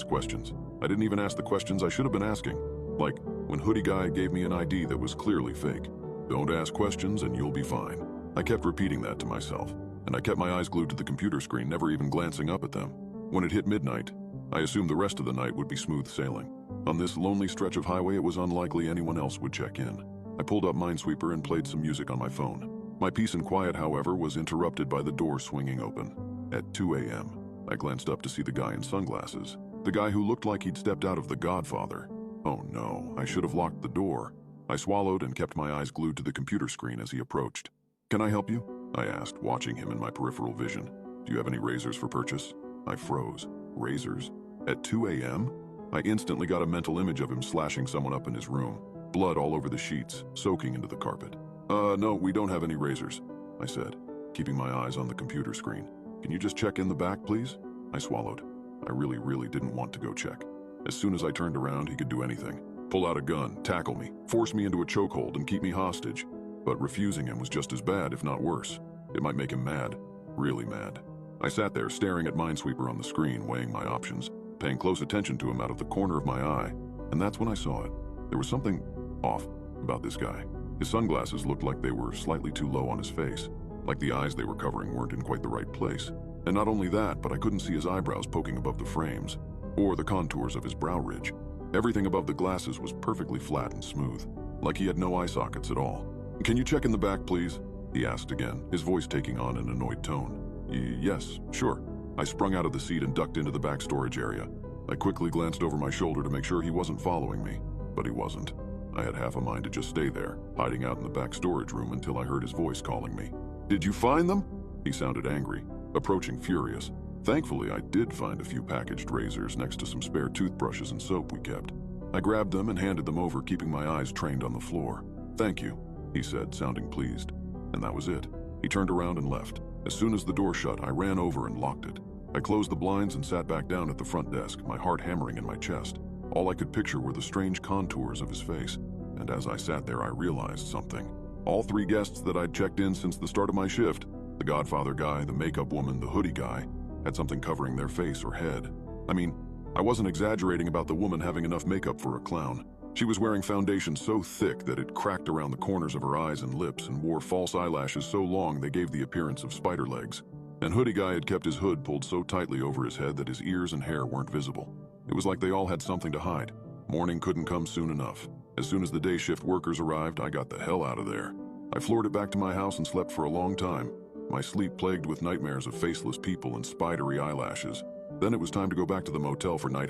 ask questions. I didn't even ask the questions I should have been asking. Like when Hoodie Guy gave me an ID that was clearly fake. Don't ask questions and you'll be fine. I kept repeating that to myself, and I kept my eyes glued to the computer screen, never even glancing up at them. When it hit midnight, I assumed the rest of the night would be smooth sailing. On this lonely stretch of highway, it was unlikely anyone else would check in. I pulled up Minesweeper and played some music on my phone. My peace and quiet, however, was interrupted by the door swinging open. At 2 a.m., I glanced up to see the guy in sunglasses. The guy who looked like he'd stepped out of The Godfather. Oh no, I should have locked the door. I swallowed and kept my eyes glued to the computer screen as he approached. "Can I help you?" I asked, watching him in my peripheral vision. "Do you have any razors for purchase?" I froze. Razors? At 2 a.m.? I instantly got a mental image of him slashing someone up in his room. Blood all over the sheets, soaking into the carpet. No, we don't have any razors," I said, keeping my eyes on the computer screen. "Can you just check in the back, please?" I swallowed. I really didn't want to go check. As soon as I turned around, he could do anything. Pull out a gun, tackle me, force me into a chokehold, and keep me hostage. But refusing him was just as bad, if not worse. It might make him mad. Really mad. I sat there staring at Minesweeper on the screen, weighing my options, paying close attention to him out of the corner of my eye. And that's when I saw it. There was something off about this guy. His sunglasses looked like they were slightly too low on his face, like the eyes they were covering weren't in quite the right place. And not only that, but I couldn't see his eyebrows poking above the frames, or the contours of his brow ridge. Everything above the glasses was perfectly flat and smooth, like he had no eye sockets at all. "Can you check in the back, please?" he asked again, his voice taking on an annoyed tone. Yes, sure." I sprung out of the seat and ducked into the back storage area. I quickly glanced over my shoulder to make sure he wasn't following me, but he wasn't. I had half a mind to just stay there, hiding out in the back storage room until I heard his voice calling me. "Did you find them?" He sounded angry, approaching furious. Thankfully, I did find a few packaged razors next to some spare toothbrushes and soap we kept. I grabbed them and handed them over, keeping my eyes trained on the floor. "Thank you," he said, sounding pleased. And that was it. He turned around and left. As soon as the door shut, I ran over and locked it. I closed the blinds and sat back down at the front desk, my heart hammering in my chest. All I could picture were the strange contours of his face. And as I sat there, I realized something. All three guests that I'd checked in since the start of my shift, the Godfather guy, the makeup woman, the hoodie guy, had something covering their face or head. I mean, I wasn't exaggerating about the woman having enough makeup for a clown. She was wearing foundation so thick that it cracked around the corners of her eyes and lips, and wore false eyelashes so long they gave the appearance of spider legs. And Hoodie Guy had kept his hood pulled so tightly over his head that his ears and hair weren't visible. It was like they all had something to hide. Morning couldn't come soon enough. As soon as the day shift workers arrived, I got the hell out of there. I floored it back to my house and slept for a long time, my sleep plagued with nightmares of faceless people and spidery eyelashes. Then it was time to go back to the motel for night